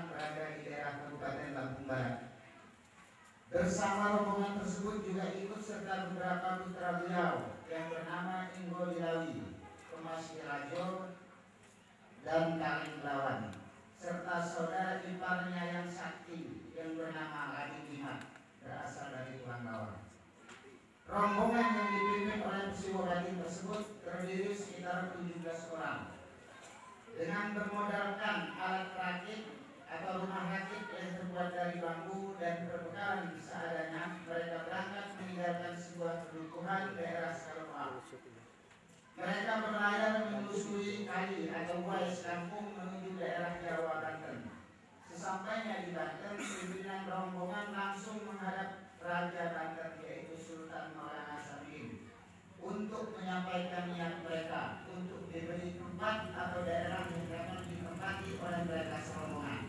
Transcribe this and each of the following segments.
sekarang berada di daerah Kabupaten Lampung Barat. Bersama rombongan tersebut juga ikut serta beberapa putra beliau yang bernama Inggo Dilawi, Pemas Irajo, dan Kaling Lawan, serta saudara iparnya yang sakti yang bernama Adi Dimat, berasal dari Tulang Bawang. Rombongan yang dipimpin oleh Siwowati tersebut terdiri sekitar 17 orang. Dengan bermodalkan alat rakit atau rumah rakit yang terbuat dari bambu dan perbekalan seadanya, mereka berangkat meninggalkan sebuah perdukuhan daerah Saloa. Mereka berlayar menyusuri kali atau wais kampung menuju daerah Jawa, Banten. Sesampainya di Banten, pimpinan rombongan langsung menghadap Raja Banten, yaitu Sultan Maulana Samin, untuk menyampaikan niat mereka untuk diberi tempat atau daerah yang akan ditempati oleh mereka serombongan.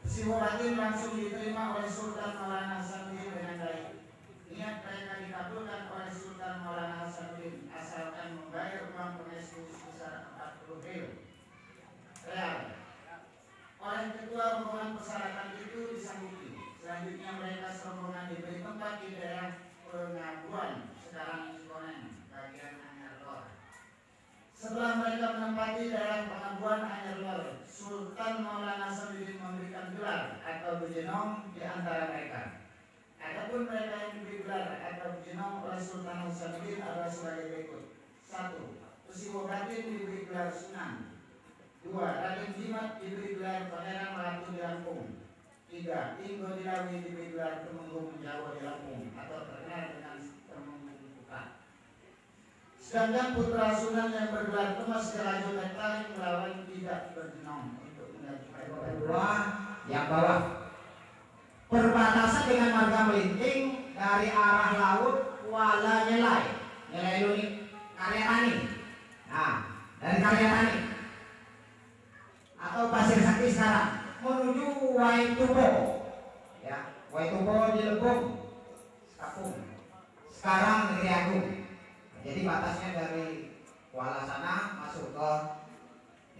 Siwowati langsung diterima oleh Sultan Maulana Samin dengan baik. Niat mereka dikabulkan oleh Sultan Maulana Samin asalkan membayar uang pengestu sebesar 40 real. Oleh ketua rombongan persyaratan itu disanggupi. Selanjutnya mereka serombongan diberi tempat di daerah Pengabuan, sekarang Cikoneng, bagian Anyar Lor. Setelah mereka menempati daerah Pengabuan Anyar Lor, Sultan Maulana Samin memberikan gelar atau bujenong di antara mereka. Adapun mereka yang diberi gelar atau bujenong oleh Sultan Samin adalah sebagai berikut: 1. Siwowati diberi gelar Sunan. 2. Raden Dimat diberi gelar Pangeran Ratu di Lampung. 3. Inggo Dilawi diberi gelar Temenggung Jawa di Lampung atau terkenal dengan Temenggung Pukat. Sedangkan putra Sunan yang bergelar Pemas Irajo dan Kaling Lawan tidak berjenong untuk mengganti mereka. Yang bawah perbatasan dengan marga Melinting dari arah laut Kuala Nyelai, Nyelai Luni, Karya Tani. Nah, dari Karya Tani atau Pasir Sakti sekarang menuju Waitubo, ya, Waitubo di Lebong, Kapung, sekarang Negeri Agung. Jadi batasnya dari Kuala sana masuk ke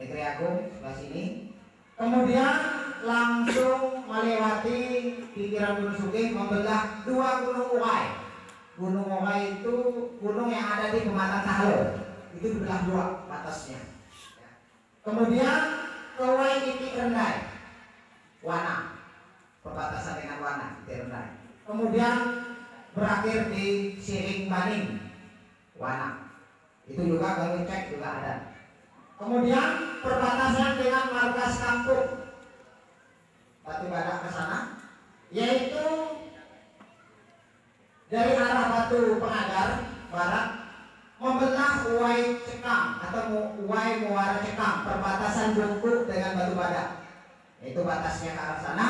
Negeri Agung sebelah sini, kemudian langsung melewati pinggiran Gunung Sugih membelah dua gunung Uwai. Gunung Uwai itu gunung yang ada di Pematang Tahlo, itu dibelah dua batasnya. Kemudian ke Wainiti Rendai, Wana, perbatasan dengan Wana, Titik Rendai. Kemudian berakhir di Siring Baning, Wana. Itu juga kalau cek juga ada. Kemudian perbatasan dengan margas kampung Batu Badak ke sana, yaitu dari arah Batu Pengagar barat membelah Uwai Cekang atau Uwai Muara Cekang, perbatasan Bungkuk dengan Batu Badak. Itu batasnya ke arah sana.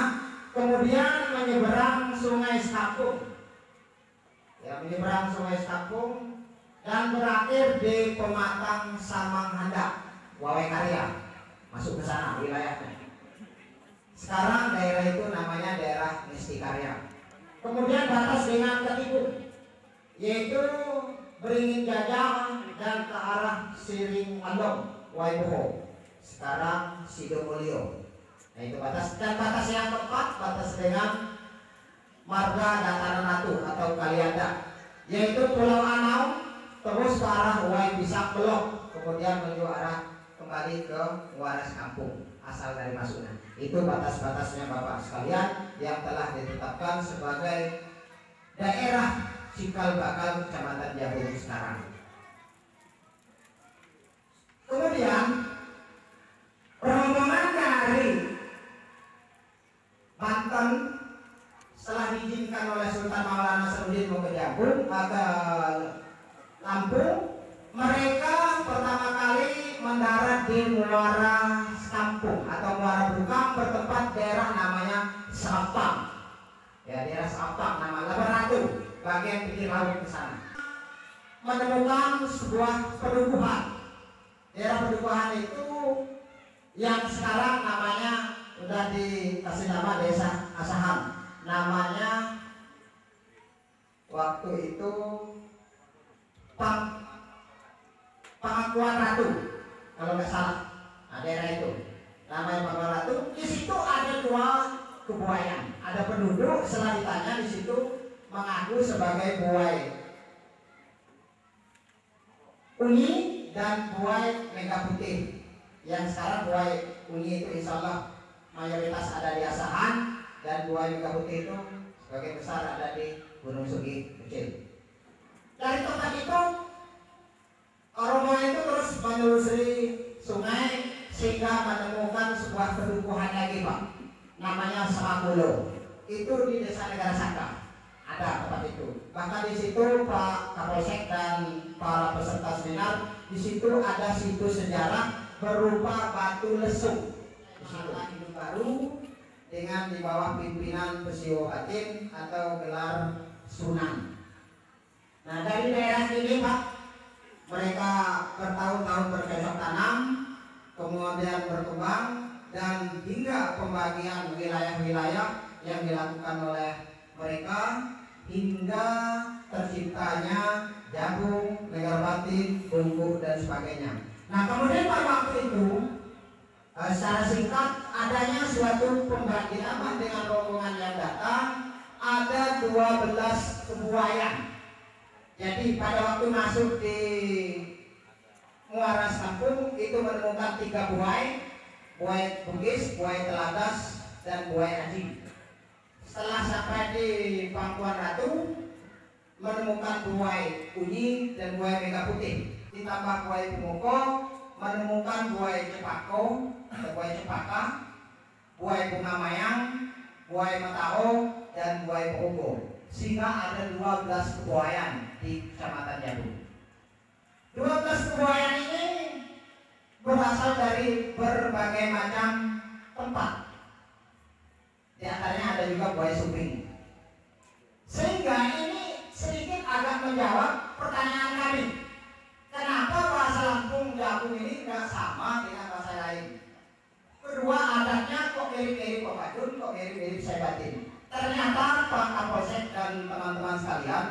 Kemudian menyeberang Sungai Sekapung, ya, menyeberang Sungai Sekapung dan berakhir di Pematang Samang Handak, Wawai Karya, masuk ke sana wilayahnya. Sekarang daerah itu namanya daerah Ngesti Karya. Kemudian batas dengan Ketibung, yaitu Beringin Jajang dan ke arah Siring Andong, Waiboho, sekarang Sidomulyo. Nah itu batas. Dan batas yang keempat, batas dengan marga Dataran Ratu atau Kalianda, yaitu Pulau Anau, terus ke arah Wai Bisak Belok, kemudian menuju arah kembali ke Waras Kampung asal dari masuknya. Itu batas-batasnya Bapak sekalian yang telah ditetapkan sebagai daerah Cikal Bakal Kecamatan Jabung sekarang. Kemudian rombongan dari Banten setelah diizinkan oleh Sultan Maulana Samin ke Jabung ke Lampung, mereka pertama kali mendarat di Muara Kampung atau Muara Bungkam, bertempat daerah namanya Sampang. Ya, daerah Sampang, nama Labaratu, bagian pinggir laut ke sana. Menemukan sebuah pedukuhan. Daerah pedukuhan itu yang sekarang namanya sudah dikasih nama Desa Asahan. Namanya waktu itu Pengakuan Ratu, kalau nggak salah. Nah, daerah itu namanya Pengakuan Ratu. kebuayan. Ada penduduk setelah ditanya di situ mengaku sebagai buai unyi dan buai mega putih. Yang sekarang buai unyi itu insya Allah mayoritas ada di Asahan, dan buai mega putih itu sebagai besar ada di Gunung Sugi kecil. Dari tempat itu rombongan itu terus menelusuri sungai sehingga menemukan sebuah pedukuhan lagi, Pak. Namanya Samakulo. Itu di Desa Negara Sangka. Ada tempat itu. Bahkan di situ Pak Kapolsek dan para peserta seminar, di situ ada situs sejarah berupa batu lesung. Di situ hidup baru dengan di bawah pimpinan Pesio Batin atau gelar Sunan. Nah, dari daerah ini, Pak, mereka bertahun-tahun bercocok tanam, kemudian berkembang, dan hingga pembagian wilayah-wilayah yang dilakukan oleh mereka hingga terciptanya Jagung, Negara Batin, Bungku, dan sebagainya. Nah, kemudian pada waktu itu secara singkat adanya suatu pembagian dengan rombongan yang datang, ada 12 kebuayan. Jadi pada waktu masuk di Muara Sampung itu menemukan 3 buai Bugis, buai Telagas, dan buai Aji. Setelah sampai di Pangkuan Ratu menemukan buai unyi dan buai mega putih, ditambah buai Pumuko, menemukan buai Cepako atau buai Cepaka, buai Bunga Mayang, buai Mataho, dan buai Poko. Sehingga ada 12 kebuayan di Kecamatan Jagung. 12 kebuayan ini berasal dari berbagai macam tempat. Di antaranya ada juga buaya suping. Sehingga ini sedikit agak menjawab pertanyaan kami. Kenapa bahasa Lampung Jagung ini tidak sama dengan bahasa lain? Kedua, adatnya kok mirip-mirip Pekadun, kok mirip-mirip Saibatin. Ternyata Pak Kapolsek dan teman-teman sekalian,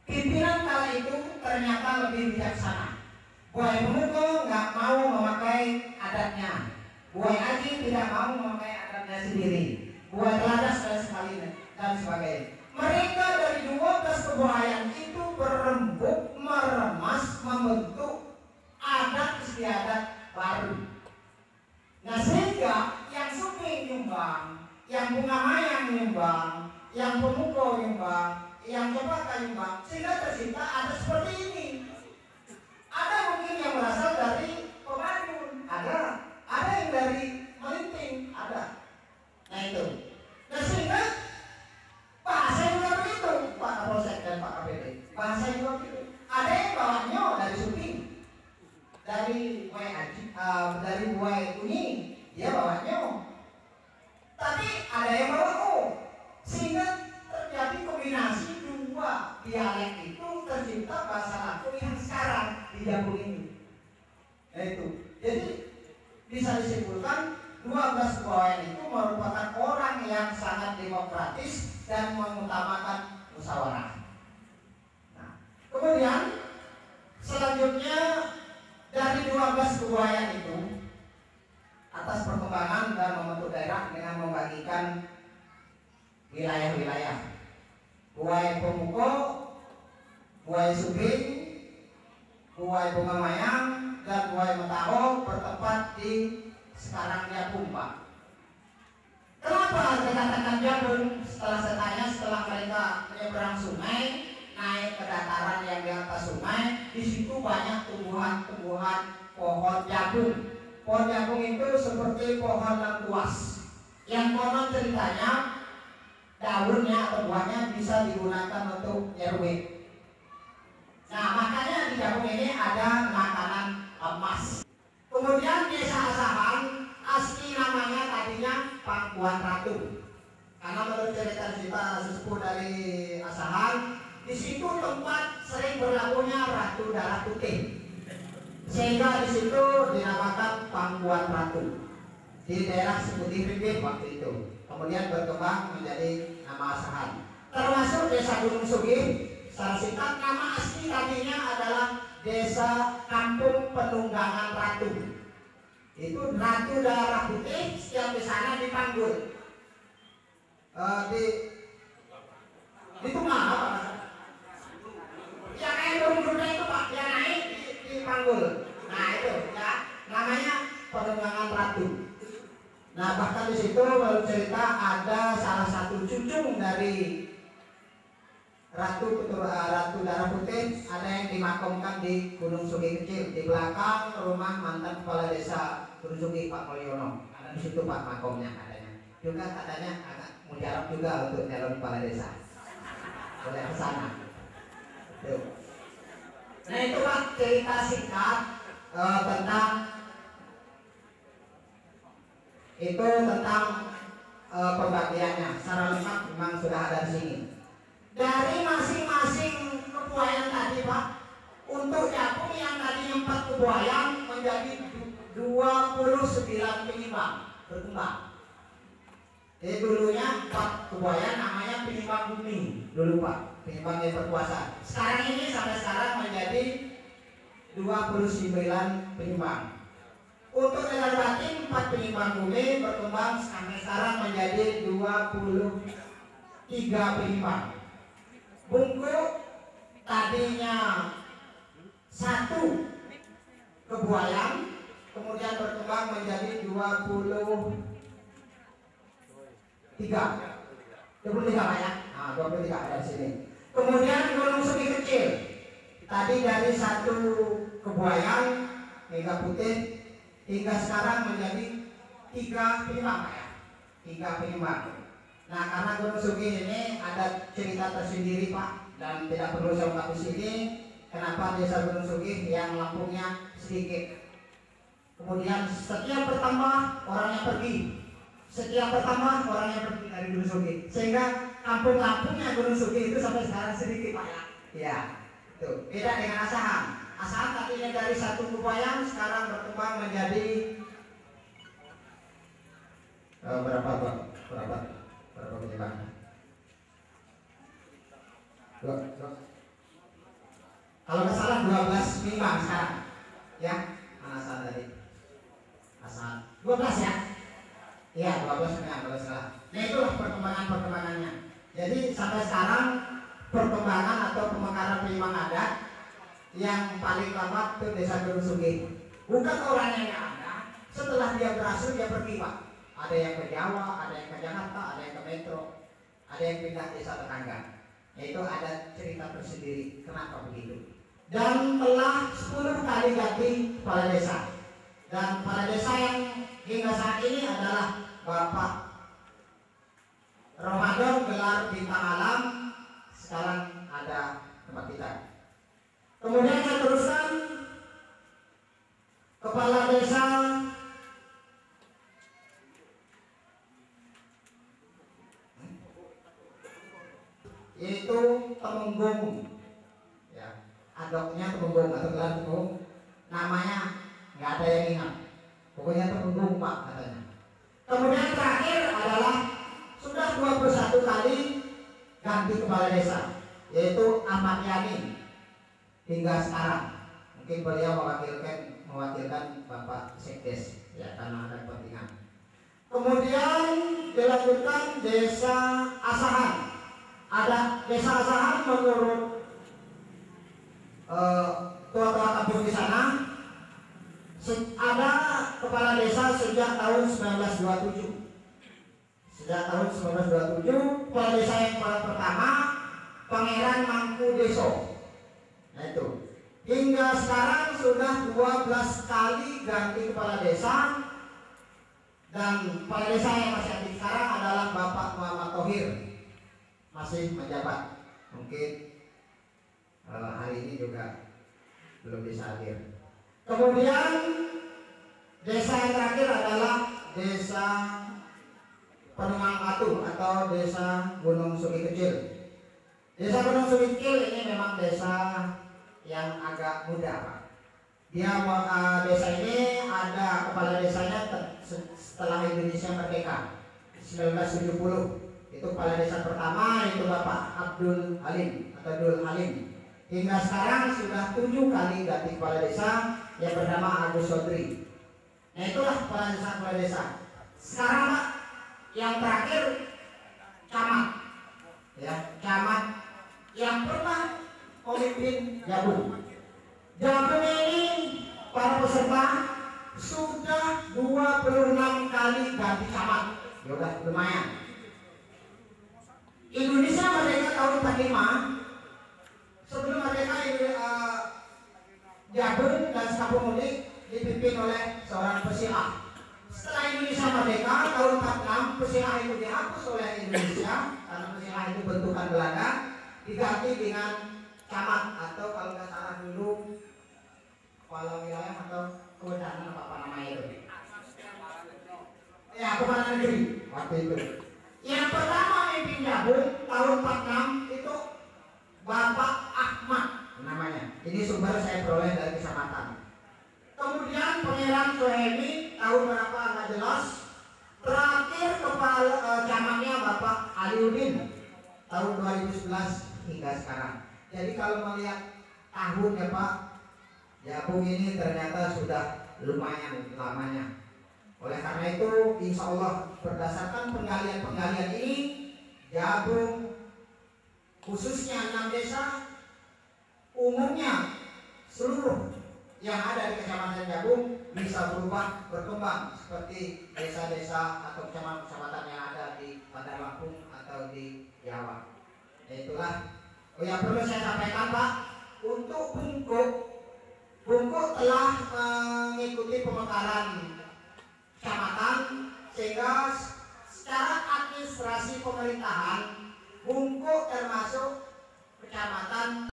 pimpinan kala itu ternyata lebih bijaksana. Buai Pemuko nggak mau memakai adatnya, buai Aji tidak mau memakai adatnya sendiri, buai Telagas dan sebagainya. Mereka dari 12 kebuayan itu berembuk, meremas, membentuk adat istiadat baru. Nah, sehingga yang Suping nyumbang, yang Bunga Mayang nyumbang, yang Pemuko nyumbang, yang Cepaka nyumbang, sehingga tercipta ada seperti ini. Ada mungkin yang berasal dari Pemadun, ada yang dari Melinting, ada. Nah itu. Nah sehingga bahasa juga begitu, Pak Kapolsek dan Pak KPD. Bahasa juga begitu. Ada yang bawahnya dari Suping, dari dari buai kuning, dia bawahnya. Tapi ada yang bawa O, sehingga terjadi kombinasi 2 dialek itu tercipta bahasa Lampung yang sekarang di Jagung ini. Nah itu. Jadi bisa disimpulkan 12 kebuayan itu merupakan orang yang sangat demokratis dan mengutamakan musyawarah. Nah, kemudian selanjutnya dari 12 kebuayan itu atas perkembangan dan membentuk daerah dengan membagikan wilayah-wilayah. Buai Pemuko, buai Suping, buai Bunga Mayang, dan buai Mataho bertempat di sekarang Jagung, Pak. Kenapa dikatakan Jagung? Setelah saya tanya, setelah mereka menyeberang sungai, naik ke dataran yang di atas sungai, di situ banyak tumbuhan-tumbuhan pohon jagung. Pohon jagung itu seperti pohon lengkuas, yang konon ceritanya daunnya atau buahnya bisa digunakan untuk nyerwit. Nah, makanya di Jagung ini ada makanan emas. Kemudian desa Asahan asli namanya tadinya Pangkuan Ratu. Karena menurut cerita-cerita sesepuh dari Asahan, di situ tempat sering berlakunya Ratu Darah Putih. Sehingga di situ dinamakan Pangkuan Ratu. Di daerah Seputih Ringgit waktu itu. Kemudian berkembang menjadi nama Asahan. Termasuk desa Gunung Sugi, secara singkat nama asli tadinya adalah Desa Kampung Penunggangan Ratu. Itu Ratu Darah Putih, setiap di sana dipanggul. di tunggal apa? Yang kayak burung-burung itu Pak, yang naik di panggul. Nah itu ya, namanya penunggangan ratu. Nah bahkan di situ baru cerita ada salah satu cucung dari Ratu Darah Putih, ada yang dimakamkan di Gunung Sugi Kecil di belakang rumah mantan kepala desa Gunung Sugi Pak Mulyono. Ada di situ Pak makomnya adanya. Juga katanya agak mujarab juga untuk calon kepala desa. Boleh ke sana. Tuh. Nah itu Pak cerita singkat tentang pembagiannya. Secara lengkap memang sudah ada di sini. Dari masing-masing kebuayan tadi Pak, untuk Jakung yang tadinya 4 kebuayan menjadi 29 penyimbang berkembang. Jadi dulunya 4 kebuayan namanya penyimbang bumi dulu Pak, penyimbang yang berkuasa. Sekarang ini sampai sekarang menjadi 29 penyimbang. Untuk Negara Batin 4 penyimbang bumi berkembang sampai sekarang menjadi 23 penyimbang. Bungkuk tadinya 1 kebuayan, kemudian berkembang menjadi 23 Pak ya. Nah, 23 ada di sini. Kemudian Gunung Sugi Kecil tadi dari 1 kebuayan Mega Putih hingga sekarang menjadi 3 penyimbang Pak ya. 3 penyimbang. Nah karena Gunung Sugi ini ada cerita tersendiri Pak, dan tidak perlu saya ungkap di sini kenapa desa Gunung Sugi yang Lampungnya sedikit. Kemudian setiap bertambah orangnya pergi, setiap bertambah orangnya pergi dari Gunung Sugi, sehingga kampung-kampungnya Gunung Sugi itu sampai sekarang sedikit Pak ya. Ya, tuh beda dengan Asahan. Asahan tadinya dari 1 kebuayan sekarang berkembang menjadi berapa penyimbang? Kalau nggak salah 12 penyimbang sekarang. Ya, mana salah tadi? Asal 12 ya? Iya 12 penyimbang kalau salah. Nah itulah perkembangannya. Jadi sampai sekarang perkembangan atau pemekaran penyimbang adat yang paling lama itu desa Gunung Sugi. Bukan orangnya yang ada. Setelah dia berhasil dia pergi Pak. Ada yang ke Jawa, ada yang ke Jakarta, ada yang ke Metro, ada yang pindah desa tetangga. Itu ada cerita tersendiri kenapa begitu. Dan telah 10 kali ganti kepala desa. Dan kepala desa yang hingga saat ini adalah Bapak Ramadan gelar bintang alam. Sekarang ada tempat kita. Kemudian saya teruskan kepala desa yaitu Temenggung ya, adoknya Temenggung atau gelar Temenggung, namanya nggak ada yang ingat, pokoknya Temenggung Pak katanya. Kemudian terakhir adalah sudah 21 kali ganti kepala desa, yaitu Ahmad Yani hingga sekarang. Mungkin beliau mewakilkan Bapak Sekdes ya, karena ada kepentingan. Kemudian dilanjutkan desa Asahan. Ada desa Asahan menurut tua-tua kampung di sana ada kepala desa sejak tahun 1927. Sejak tahun 1927 kepala desa yang pertama Pangeran Mangkudeso. Nah itu hingga sekarang sudah 12 kali ganti kepala desa, dan kepala desa yang masih aktif sekarang adalah Bapak Muhammad Thohir, masih menjabat. Mungkin hari ini juga belum bisa hadir. Kemudian desa yang terakhir adalah desa Penunggang Atu atau desa Gunung Sugi Kecil. Desa Gunung Sugi Kecil ini memang desa yang agak muda Pak. Dia desa ini ada kepala desanya setelah Indonesia merdeka 1970. Itu kepala desa pertama itu Bapak Abdul Halim atau Dul Halim. Hingga sekarang sudah 7 kali ganti kepala desa yang bernama Agus Sodri. Nah itulah kepala desa. Sekarang Pak, yang terakhir camat, ya camat yang pernah memimpin Jabung. Jabung ini para peserta sudah 26 kali ganti camat. Ya udah lumayan. Indonesia merdeka tahun 45. Sebelum merdeka Jabung dan Sukabumi dipimpin oleh seorang pesiar. Setelah Indonesia merdeka tahun 46, pesiar itu dihapus oleh Indonesia karena pesiar itu bentukan Belanda, diganti dengan camat atau kalau nggak salah dulu kepala wilayah atau kewenangan apa namanya itu. Ya, kepala negeri waktu itu. Yang pertama memimpin Jabung tahun 46 itu Bapak Ahmad namanya. Ini sumber saya peroleh dari kecamatan. Kemudian Pangeran Soehemi tahun berapa nggak jelas. Terakhir kepala camatnya Bapak Aliuddin tahun 2011 hingga sekarang. Jadi kalau melihat tahun ya Pak, Jabung ini ternyata sudah lumayan lamanya. Oleh karena itu, insya Allah berdasarkan penggalian-penggalian ini, Jabung khususnya 6 desa, umumnya seluruh yang ada di Kecamatan Jabung bisa berubah berkembang seperti desa-desa atau kecamatan yang ada di Bandar Lampung atau di Jawa. Itulah yang perlu saya sampaikan Pak. Untuk Bungkuk telah mengikuti pemekaran kecamatan sehingga secara administrasi pemerintahan Bungkuk termasuk kecamatan